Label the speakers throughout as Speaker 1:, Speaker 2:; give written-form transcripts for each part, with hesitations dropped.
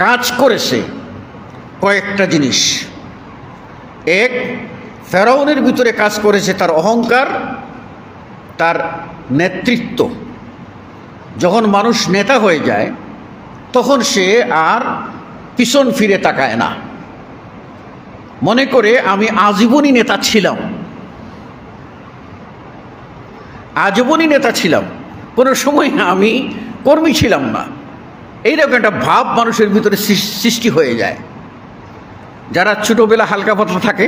Speaker 1: কাজ করেছে কয়েকটা জিনিস। এক, ফেরাউনের ভিতরে কাজ করেছে তার অহংকার, তার নেতৃত্ব। যখন মানুষ নেতা হয়ে যায় তখন সে আর পিছন ফিরে তাকায় না, মনে করে আমি আজীবনই নেতা ছিলাম, আজীবনই নেতা ছিলাম, কোনো সময় আমি কর্মী ছিলাম না। এইরকম একটা ভাব মানুষের ভিতরে সৃষ্টি হয়ে যায়। যারা ছোটোবেলা হালকা পাতলা থাকে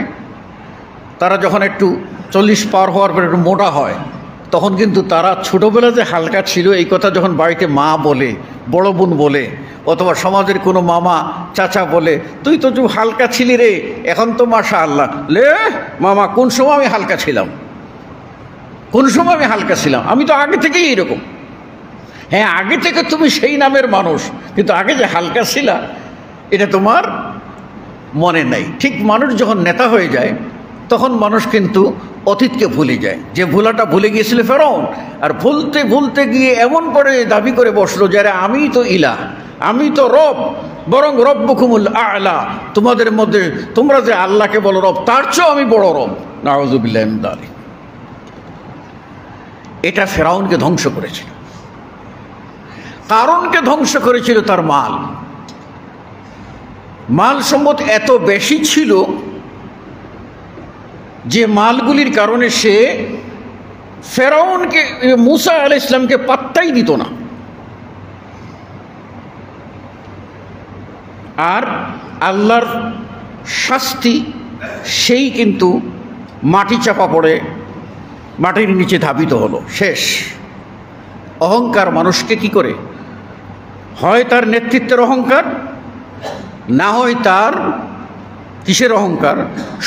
Speaker 1: তারা যখন একটু 40 পার হওয়ার পর একটু মোটা হয়, তখন কিন্তু তারা ছোটোবেলা যে হালকা ছিল এই কথা যখন বাড়িতে মা বলে, বড় বোন বলে, অথবা সমাজের কোনো মামা চাচা বলে, তুই তো তুই হালকা ছিলি রে, এখন তো মাশাআল্লাহ। লে মামা, কোন সময় আমি হালকা ছিলাম? কোন সময় আমি হালকা ছিলাম? আমি তো আগে থেকেই এইরকম। হ্যাঁ, আগে থেকে তুমি সেই নামের মানুষ, কিন্তু আগে যে হালকা ছিলা এটা তোমার মনে নাই। ঠিক মানুষ যখন নেতা হয়ে যায় তখন মানুষ কিন্তু অতীতকে ভুলে যায়, যে ভোলাটা ভুলে গিয়েছিল ফেরাউন। আর ভুলতে ভুলতে গিয়ে এমন করে দাবি করে বসলো যারা আমি তো ইলাহ, আমি তো রব, বরং রব্বুকুমুল আ'লা, তোমাদের মধ্যে তোমরা যে আল্লাহকে বলো রব, তার চেয়েও আমি বড় রব। নাউযুবিল্লাহি মিন যালিক। এটা ফেরাউনকে ধ্বংস করেছিল। কারণকে ধ্বংস করেছিল তার মাল। মাল সম্পদ এত বেশি ছিল যে মালগুলির কারণে সে ফেরাউনকে, মুসা আলাইহিস সালামকে পাত্তাই দিত না। আর আল্লাহর শাস্তি সেই কিন্তু মাটি চাপা পড়ে মাটির নিচে ধাবিত হলো, শেষ। অহংকার মানুষকে কি করে, হয় তার নেতৃত্বের অহংকার, না হয় তার কিসের অহংকার,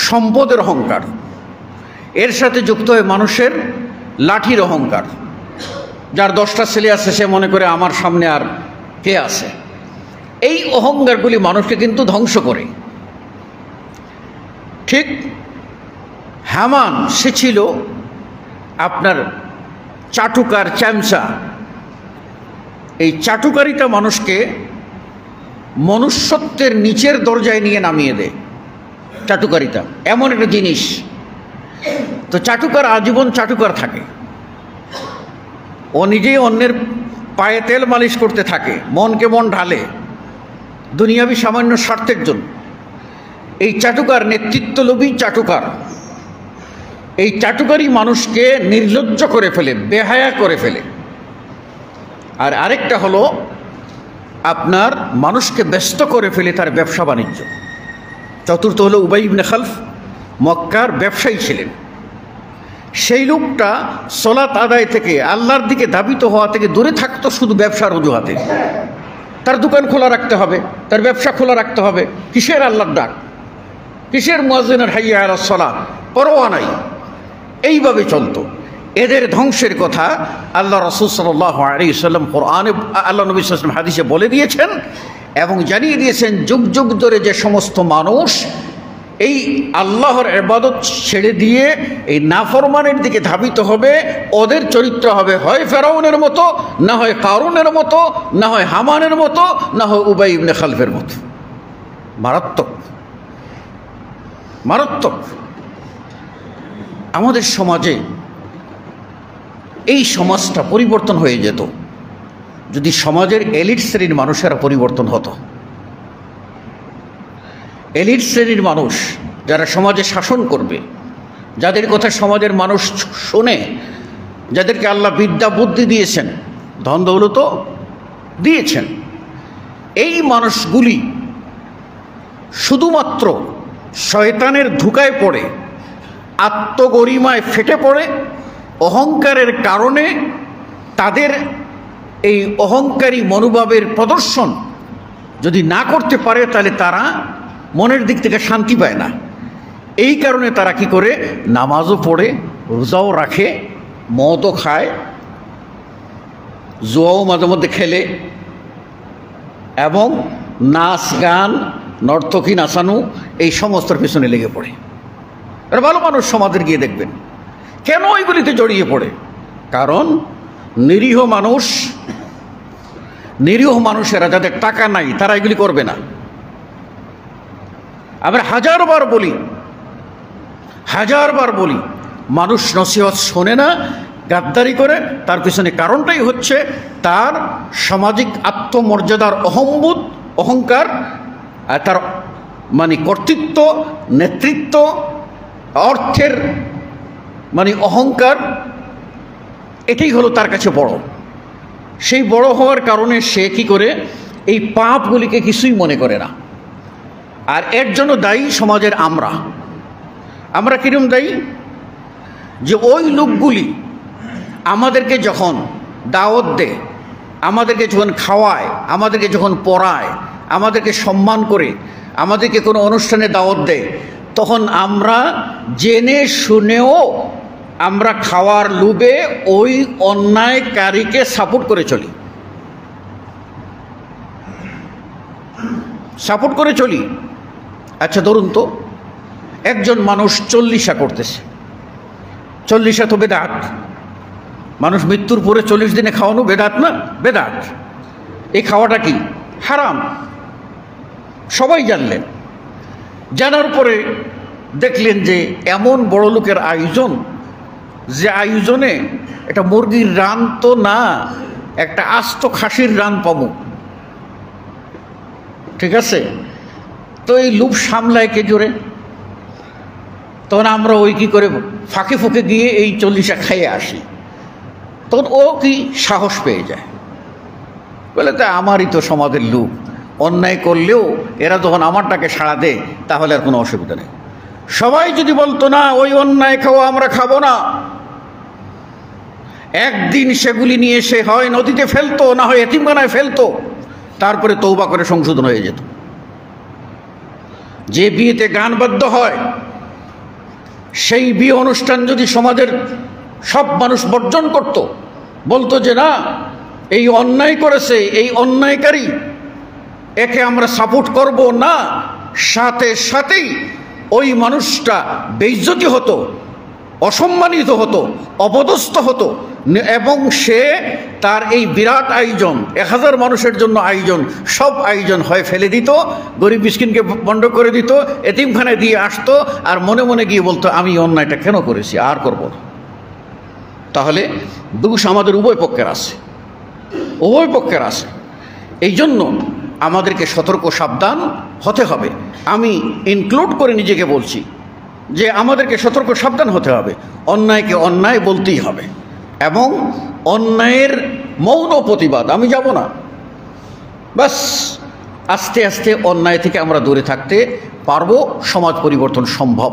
Speaker 1: সম্পদের অহংকার। এর সাথে যুক্ত হয় মানুষের লাঠির অহংকার। যার 10টা ছেলে আছে সে মনে করে আমার সামনে আর কে আছে। এই অহংকারগুলি মানুষকে কিন্তু ধ্বংস করে। ঠিক হামান, সে ছিল আপনার চাটুকার, চ্যামচা। এই চাটুকারিতা মানুষকে মনুষ্যত্বের নিচের দরজায় নিয়ে নামিয়ে দেয়। চাটুকারিতা এমন একটা জিনিস। তো চাটুকার আজীবন চাটুকার থাকে, ও নিজেই অন্যের পায়ে তেল মালিশ করতে থাকে, মনকে মন ঢালে দুনিয়াবি সামান্য স্বার্থের জন্য। এই চাটুকার নেতৃত্বলোভী চাটুকার, এই চাটুকারই মানুষকে নির্লজ্জ করে ফেলে, বেহায়া করে ফেলে। আর আরেকটা হলো আপনার মানুষকে ব্যস্ত করে ফেলে তার ব্যবসা বাণিজ্য। চতুর্থ হলো উবাই ইবনে খালফ, মক্কার ব্যবসায়ী ছিলেন। সেই লোকটা সলাত আদায় থেকে, আল্লাহর দিকে ধাবিত হওয়া থেকে দূরে থাকতো শুধু ব্যবসার অজুহাতে। তার দোকান খোলা রাখতে হবে, তার ব্যবসা খোলা রাখতে হবে, কিসের আল্লাহর ডাক, কিসের মুয়াজ্জিনের হাইয়া আলাস সালাহ, পরোয়া নাই। এইভাবে চলতো। এদের ধ্বংসের কথা আল্লাহ রাসূল সাল্লাল্লাহু আলাইহি ওয়াসাল্লাম কোরআনে, আল্লাহ নবী সাল্লাল্লাহু আলাইহি ওয়াসাল্লাম হাদিসে বলে দিয়েছেন এবং জানিয়ে দিয়েছেন, যুগ যুগ ধরে যে সমস্ত মানুষ এই আল্লাহর ইবাদত ছেড়ে দিয়ে এই নাফরমানের দিকে ধাবিত হবে, ওদের চরিত্র হবে হয় ফেরাউনের মতো, না হয় কারুনের মতো, না হয় হামানের মতো, না হয় উবাই ইবনে খালফের মতো। মারাত্মক, মারাত্মক। আমাদের সমাজে এই সমাজটা পরিবর্তন হয়ে যেত যদি সমাজের এলিট শ্রেণীর মানুষেরা পরিবর্তন হতো। এলিট শ্রেণীর মানুষ যারা সমাজে শাসন করবে, যাদের কথা সমাজের মানুষ শোনে, যাদেরকে আল্লাহ বিদ্যা বুদ্ধি দিয়েছেন, ধন দৌলত দিয়েছেন, এই মানুষগুলি শুধুমাত্র শয়তানের ধোঁকায় পড়ে, আত্মগরিমায় ফেটে পড়ে, অহংকারের কারণে তাদের এই অহংকারী মনোভাবের প্রদর্শন যদি না করতে পারে তাহলে তারা মনের দিক থেকে শান্তি পায় না। এই কারণে তারা কি করে, নামাজও পড়ে, রোজাও রাখে, মদও খায়, জুয়াও মাঝে মধ্যে খেলে, এবং নাচ গান, নর্তকী নাচানো, এই সমস্তর পেছনে লেগে পড়ে। আর ভালো মানুষ সমাজের গিয়ে দেখবেন কেন ওইগুলিতে জড়িয়ে পড়ে। কারণ নিরীহ মানুষ নিরীহ মানুষেরা যাদের টাকা নাই তারা এগুলি করবে না। আমরা হাজারবার বলি মানুষ নসিহত শোনে না, গাদ্দারি করে। তার পিছনে কারণটাই হচ্ছে তার সামাজিক আত্মমর্যাদার অহংবোধ, অহংকার, তার মানে কর্তৃত্ব, নেতৃত্ব, অর্থের মানে অহংকার, এটাই হলো তার কাছে বড়। সেই বড় হওয়ার কারণে সে কি করে এই পাপগুলিকে কিছুই মনে করে না। আর এর জন্য দায়ী সমাজের আমরা কিরম দায়ী? যে ওই লোকগুলি আমাদেরকে যখন দাওয়াত দেয়, আমাদেরকে যখন খাওয়ায়, আমাদেরকে যখন পড়ায়, আমাদেরকে সম্মান করে, আমাদেরকে কোনো অনুষ্ঠানে দাওয়াত দেয়, তখন আমরা জেনে শুনেও আমরা খাওয়ার লোভে ওই অন্যায়কারীকে সাপোর্ট করে চলি। আচ্ছা ধরুন তো, একজন মানুষ 40 করতেছে, 40 তো বেদাত। মানুষ মৃত্যুর পরে 40 দিনে খাওয়ানো বেদাত না? বেদাত। এই খাওয়াটা কি? হারাম। সবাই জানলেন। জানার পরে দেখলেন যে এমন বড় লোকের আয়োজন, যে আয়োজনে একটা মুরগির রান তো না, একটা আস্ত খাসির রান পাবো, ঠিক আছে? তো এই লোভ সামলায় কে জোরে? তখন আমরা ওই কি করে ফাঁকে ফুঁকে গিয়ে এই 40 খাইয়ে আসি। তখন ও কি সাহস পেয়ে যায়, বলে তা আমারই তো সমাজের লোক, অন্যায় করলেও এরা যখন আমারটাকে সাড়া দেয় তাহলে আর কোনো অসুবিধা নেই। সবাই যদি বলতো না ওই অন্যায় খাওয়া আমরা খাবো না, একদিন সেগুলি নিয়ে সে হয় নদীতে ফেলতো, না হয় এতিমখানায় ফেলতো, তারপরে তওবা করে সংশোধন হয়ে যেত। যে বিয়েতে গান বাদ্য হয়, সেই বিয়ে অনুষ্ঠান যদি সমাজের সব মানুষ বর্জন করত, বলতো যে না এই অন্যায় করেছে, এই অন্যায়কারী, একে আমরা সাপোর্ট করব না, সাথে সাথেই ওই মানুষটা বেইজ্জতি হতো, অসম্মানিত হতো, অপদস্থ হতো, এবং সে তার এই বিরাট আয়োজন, 1000 মানুষের জন্য আয়োজন, সব আয়োজন হয় ফেলে দিত, গরিব মিসকিনকে বন্ধ করে দিত, এতিমখানায় দিয়ে আসতো, আর মনে মনে গিয়ে বলতো আমি অন্যায়টা কেন করেছি, আর করব না। তাহলে দোষ আমাদের উভয় পক্ষের আছে। এই জন্য আমাদেরকে সতর্ক সাবধান হতে হবে। আমি ইনক্লুড করে নিজেকে বলছি যে আমাদেরকে সতর্ক সাবধান হতে হবে, অন্যায়কে অন্যায় বলতেই হবে, এবং অন্যায়ের মৌন প্রতিবাদ আমি যাব না। বাস আস্তে আস্তে অন্যায় থেকে আমরা দূরে থাকতে পারবো, সমাজ পরিবর্তন সম্ভব।